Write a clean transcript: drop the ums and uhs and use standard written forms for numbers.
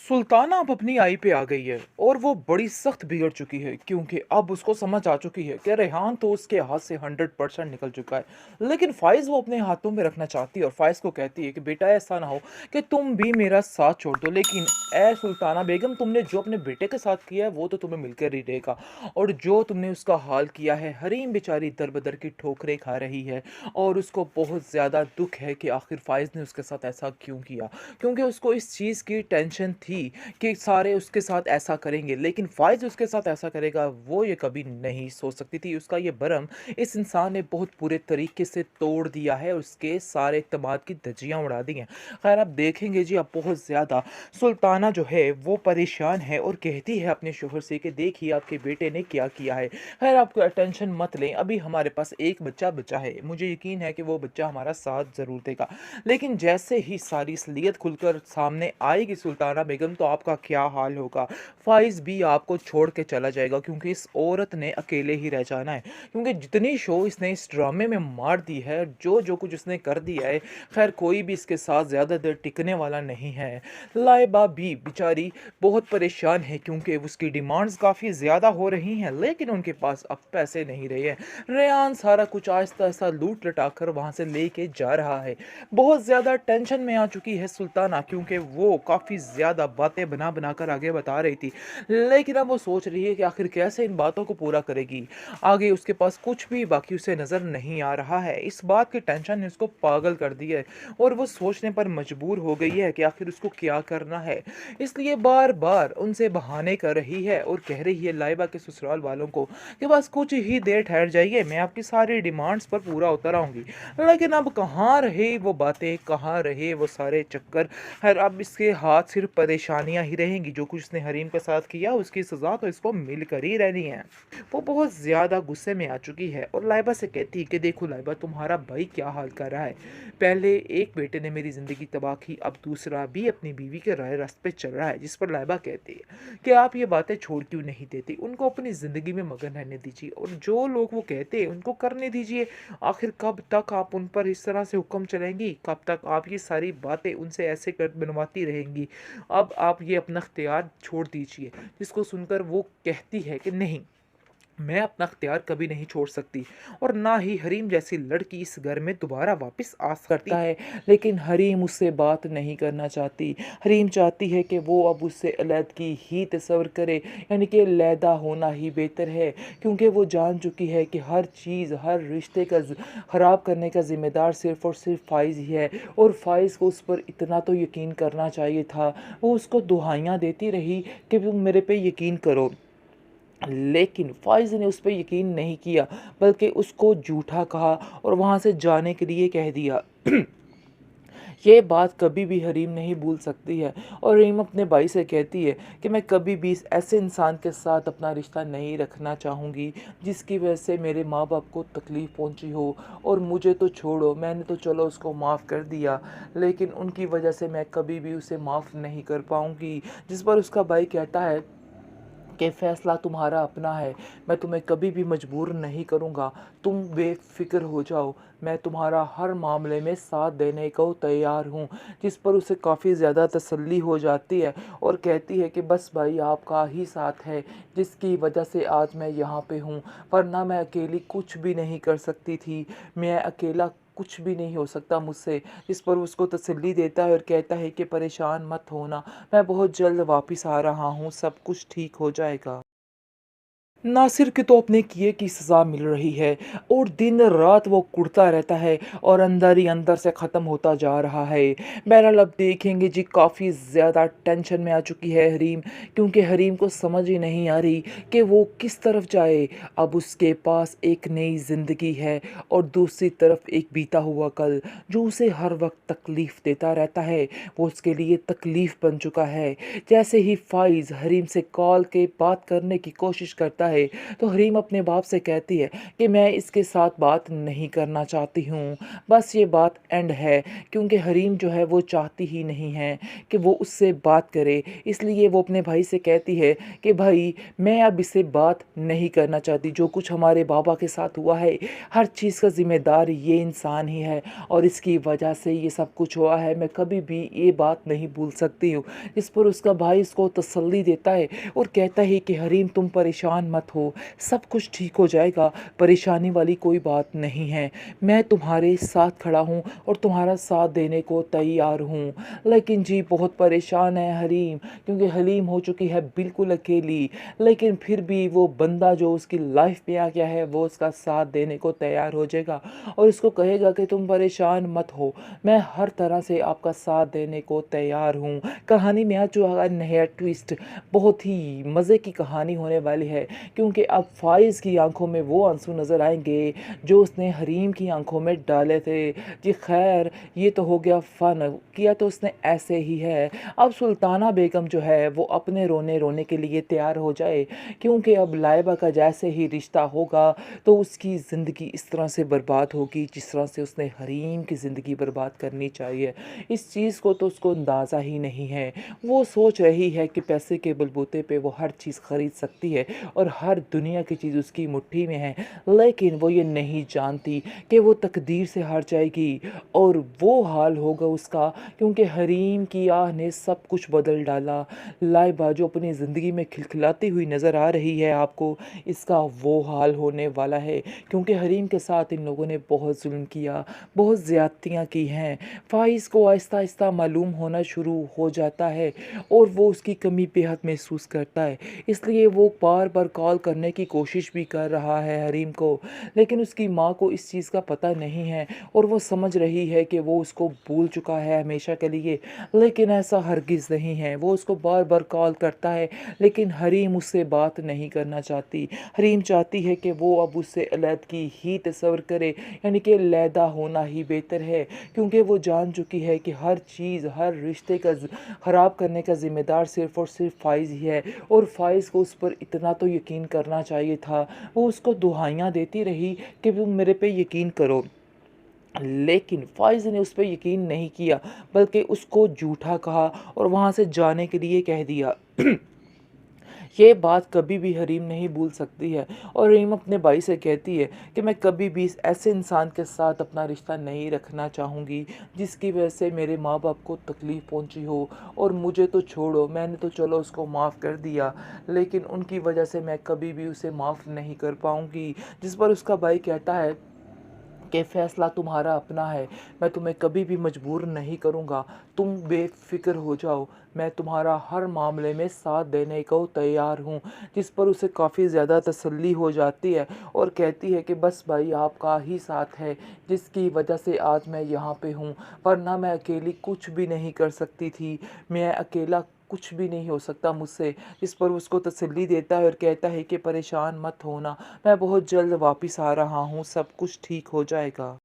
सुल्ताना अब अपनी आई पे आ गई है और वो बड़ी सख्त बिगड़ चुकी है क्योंकि अब उसको समझ आ चुकी है कि रेहान तो उसके हाथ से 100% निकल चुका है। लेकिन फाइज वो अपने हाथों में रखना चाहती है और फाइज को कहती है कि बेटा ऐसा ना हो कि तुम भी मेरा साथ छोड़ दो। लेकिन ए सुल्ताना बेगम, तुमने जो अपने बेटे के साथ किया है वो तो तुम्हें मिलकर ही रहेगा। और जो तुमने उसका हाल किया है, हरीम बेचारी दर बदर की ठोकरें खा रही है और उसको बहुत ज़्यादा दुख है कि आखिर फाइज ने उसके साथ ऐसा क्यों किया, क्योंकि उसको इस चीज़ की टेंशन थी कि सारे उसके साथ ऐसा करेंगे, लेकिन फ़ाइज़ उसके साथ ऐसा करेगा वो ये कभी नहीं सोच सकती थी। उसका ये भरम इस इंसान ने बहुत बुरे तरीके से तोड़ दिया है, उसके सारे एतमाद की धज्जियाँ उड़ा दी हैं। खैर आप देखेंगे जी, अब बहुत ज़्यादा सुल्ताना जो है वो परेशान है और कहती है अपने शोहर से कि देखिए आपके बेटे ने क्या किया है। खैर आप टेंशन मत लें, अभी हमारे पास एक बच्चा बचा है, मुझे यकीन है कि वो बच्चा हमारा साथ ज़रूर देगा। लेकिन जैसे ही सारी असलियत खुलकर सामने आएगी सुल्ताना बेगम, तो आपका क्या हाल होगा। फ़ाइज़ भी आपको छोड़ के चला जाएगा क्योंकि इस औरत ने अकेले ही रह जाना है। क्योंकि जितनी शो इसने इस ड्रामे में मार दी है, जो कुछ इसने कर दिया है, खैर कोई भी इसके साथ ज़्यादा देर टिकने वाला नहीं है। लाइबा भी बेचारी बहुत परेशान है क्योंकि उसकी डिमांड्स काफ़ी ज़्यादा हो रही हैं, लेकिन उनके पास अब पैसे नहीं रहे हैं। रेयान सारा कुछ आहिस्ता-आहिस्ता लूट लटाकर वहाँ से लेके जा रहा है। बहुत ज़्यादा टेंशन में आ चुकी है सुल्ताना क्योंकि वो काफ़ी ज़्यादा बातें बना कर आगे बता रही थी, लेकिन अब वो सोच रही है कि आखिर कैसे इन बातों को पूरा करेगी। आगे उसके पास कुछ भी बाकी उसे नज़र नहीं आ रहा है। इस बात की टेंशन ने उसको पागल कर दिया है और वो सोचने पर मजबूर हो गई है कि आखिर उसको क्या करना है। इसलिए बार बार उनसे बहाने कर रही है और कह रही है लाइबा के ससुराल वालों को कि बस कुछ ही देर ठहर जाइए, मैं आपकी सारी डिमांड्स पर पूरा उतर आऊँगी। लेकिन अब कहाँ रहे वो बातें, कहाँ रहे वो सारे चक्कर। खैर अब इसके हाथ सिर्फ परेशानियां ही रहेंगी। जो कुछ उसने हरीम के साथ किया उसकी सज़ा तो इसको मिल कर ही रहनी है। वो बहुत ज़्यादा गुस्से में आ चुकी है और लाइबा से कहती है कि देखो लाइबा, तुम्हारा भाई क्या हाल कर रहा है। पहले एक बेटे ने मेरी ज़िंदगी तबाह की, अब दूसरा भी अपनी बीवी के राह रास्ते पे चल रहा है। जिस पर लाइबा कहती है कि आप ये बातें छोड़ क्यों नहीं देती, उनको अपनी ज़िंदगी में मगन रहने दीजिए और जो लोग वो कहते हैं उनको करने दीजिए। आखिर कब तक आप उन पर इस तरह से हुक्म चलाएंगी, कब तक आप ये सारी बातें उनसे ऐसे कर बनवाती रहेंगी। अब आप ये अपना इख्तियार छोड़ दीजिए। जिसको सुनकर वो कहती है कि नहीं, मैं अपना इख्तियार कभी नहीं छोड़ सकती और ना ही हरीम जैसी लड़की इस घर में दोबारा वापस आ सकती है। लेकिन हरीम उससे बात नहीं करना चाहती। हरीम चाहती है कि वो अब उससे अलहदगी ही तस्वर करे, यानी कि अलहदा होना ही बेहतर है, क्योंकि वो जान चुकी है कि हर चीज़, हर रिश्ते का ख़राब करने का ज़िम्मेदार सिर्फ़ और सिर्फ फ़ाइज़ ही है। और फ़ाइज़ को उस पर इतना तो यकीन करना चाहिए था। वो उसको दुहाइयाँ देती रही कि तुम मेरे पे यकीन करो, लेकिन फ़ाइज़ ने उस पे यकीन नहीं किया, बल्कि उसको झूठा कहा और वहाँ से जाने के लिए कह दिया। ये बात कभी भी हरीम नहीं भूल सकती है और हरीम अपने भाई से कहती है कि मैं कभी भी इस ऐसे इंसान के साथ अपना रिश्ता नहीं रखना चाहूँगी जिसकी वजह से मेरे माँ बाप को तकलीफ़ पहुँची हो। और मुझे तो छोड़ो, मैंने तो चलो उसको माफ़ कर दिया, लेकिन उनकी वजह से मैं कभी भी उसे माफ़ नहीं कर पाऊँगी। जिस पर उसका भाई कहता है कि फ़ैसला तुम्हारा अपना है, मैं तुम्हें कभी भी मजबूर नहीं करूँगा, तुम बेफ़िक्र हो जाओ, मैं तुम्हारा हर मामले में साथ देने को तैयार हूँ। जिस पर उसे काफ़ी ज़्यादा तसल्ली हो जाती है और कहती है कि बस भाई आपका ही साथ है जिसकी वजह से आज मैं यहाँ पे हूँ, वरना मैं अकेली कुछ भी नहीं कर सकती थी, मैं अकेला कुछ भी नहीं हो सकता मुझसे। जिस पर उसको तसल्ली देता है और कहता है कि परेशान मत होना, मैं बहुत जल्द वापस आ रहा हूँ, सब कुछ ठीक हो जाएगा। नासिर के तो अपने किए की सज़ा मिल रही है और दिन रात वो कुड़ता रहता है और अंदर ही अंदर से ख़त्म होता जा रहा है। बहरहाल अब देखेंगे जी, काफ़ी ज़्यादा टेंशन में आ चुकी है हरीम, क्योंकि हरीम को समझ ही नहीं आ रही कि वो किस तरफ जाए। अब उसके पास एक नई ज़िंदगी है और दूसरी तरफ एक बीता हुआ कल जो उसे हर वक्त तकलीफ़ देता रहता है, वो उसके लिए तकलीफ़ बन चुका है। जैसे ही फ़ाइज़ हरीम से कॉल के बात करने की कोशिश करता है, है, तो हरीम अपने बाप से कहती है कि मैं इसके साथ बात नहीं करना चाहती हूँ, बस ये बात एंड है। क्योंकि हरीम जो है वो चाहती ही नहीं है कि वो उससे बात करे, इसलिए वो अपने भाई से कहती है कि भाई मैं अब इससे बात नहीं करना चाहती। जो कुछ हमारे बाबा के साथ हुआ है, हर चीज़ का ज़िम्मेदार ये इंसान ही है और इसकी वजह से ये सब कुछ हुआ है। मैं कभी भी ये बात नहीं भूल सकती हूँ। इस पर उसका भाई इसको तसल्ली देता है और कहता है कि हरीम तुम परेशान मत हो, सब कुछ ठीक हो जाएगा, परेशानी वाली कोई बात नहीं है। मैं तुम्हारे साथ खड़ा हूँ और तुम्हारा साथ देने को तैयार हूँ। लेकिन जी बहुत परेशान है हरीम, क्योंकि हलीम हो चुकी है बिल्कुल अकेली। लेकिन फिर भी वो बंदा जो उसकी लाइफ में आ गया है वो उसका साथ देने को तैयार हो जाएगा और उसको कहेगा कि तुम परेशान मत हो, मैं हर तरह से आपका साथ देने को तैयार हूँ। कहानी में आज जो है नया ट्विस्ट, बहुत ही मज़े की कहानी होने वाली है, क्योंकि अब फ़ाइज़ की आंखों में वो आंसू नज़र आएंगे जो उसने हरीम की आंखों में डाले थे। जी खैर, ये तो हो गया फ़न, किया तो उसने ऐसे ही है। अब सुल्ताना बेगम जो है वो अपने रोने रोने के लिए तैयार हो जाए, क्योंकि अब लाइबा का जैसे ही रिश्ता होगा तो उसकी ज़िंदगी इस तरह से बर्बाद होगी जिस तरह से उसने हरीम की ज़िंदगी बर्बाद करनी चाहिए। इस चीज़ को तो उसको अंदाज़ा ही नहीं है। वो सोच रही है कि पैसे के बलबूते पे वो हर चीज़ ख़रीद सकती है और हर दुनिया की चीज़ उसकी मुट्ठी में है, लेकिन वो ये नहीं जानती कि वो तकदीर से हार जाएगी और वो हाल होगा उसका, क्योंकि हरीम की आह ने सब कुछ बदल डाला। लाइबा जो अपनी ज़िंदगी में खिलखिलाती हुई नज़र आ रही है आपको, इसका वो हाल होने वाला है, क्योंकि हरीम के साथ इन लोगों ने बहुत जुल्म किया, बहुत ज़्यादतियाँ की हैं। फ़ाइज़ को आहिस्ता आहिस्ता मालूम होना शुरू हो जाता है और वो उसकी कमी बेहद महसूस करता है, इसलिए वो बार बार कॉल करने की कोशिश भी कर रहा है हरीम को, लेकिन उसकी माँ को इस चीज़ का पता नहीं है और वो समझ रही है कि वो उसको भूल चुका है हमेशा के लिए, लेकिन ऐसा हरगिज़ नहीं है। वो उसको बार बार कॉल करता है, लेकिन हरीम उससे बात नहीं करना चाहती। हरीम चाहती है कि वो अब उससे अलहदगी ही तस्वर करे, यानी कि अलहदा होना ही बेहतर है, क्योंकि वो जान चुकी है कि हर चीज़, हर रिश्ते का ख़राब करने का ज़िम्मेदार सिर्फ़ और सिर्फ फ़ाइज़ ही है और फ़ाइज़ को उस पर इतना तो यकीन करना चाहिए था। वो उसको दुहाइयाँ देती रही कि तुम मेरे पे यकीन करो, लेकिन फ़ाइज़ ने उस पे यकीन नहीं किया, बल्कि उसको झूठा कहा और वहाँ से जाने के लिए कह दिया। ये बात कभी भी हरीम नहीं भूल सकती है और हरीम अपने भाई से कहती है कि मैं कभी भी इस ऐसे इंसान के साथ अपना रिश्ता नहीं रखना चाहूँगी जिसकी वजह से मेरे माँ बाप को तकलीफ़ पहुँची हो, और मुझे तो छोड़ो, मैंने तो चलो उसको माफ़ कर दिया, लेकिन उनकी वजह से मैं कभी भी उसे माफ़ नहीं कर पाऊँगी। जिस पर उसका भाई कहता है कि फ़ैसला तुम्हारा अपना है, मैं तुम्हें कभी भी मजबूर नहीं करूँगा, तुम बेफ़िक्र हो जाओ, मैं तुम्हारा हर मामले में साथ देने को तैयार हूँ। जिस पर उसे काफ़ी ज़्यादा तसल्ली हो जाती है और कहती है कि बस भाई आपका ही साथ है जिसकी वजह से आज मैं यहाँ पे हूँ, वरना मैं अकेली कुछ भी नहीं कर सकती थी, मैं अकेला कुछ भी नहीं हो सकता मुझसे। इस पर उसको तसल्ली देता है और कहता है कि परेशान मत होना, मैं बहुत जल्द वापस आ रहा हूँ, सब कुछ ठीक हो जाएगा।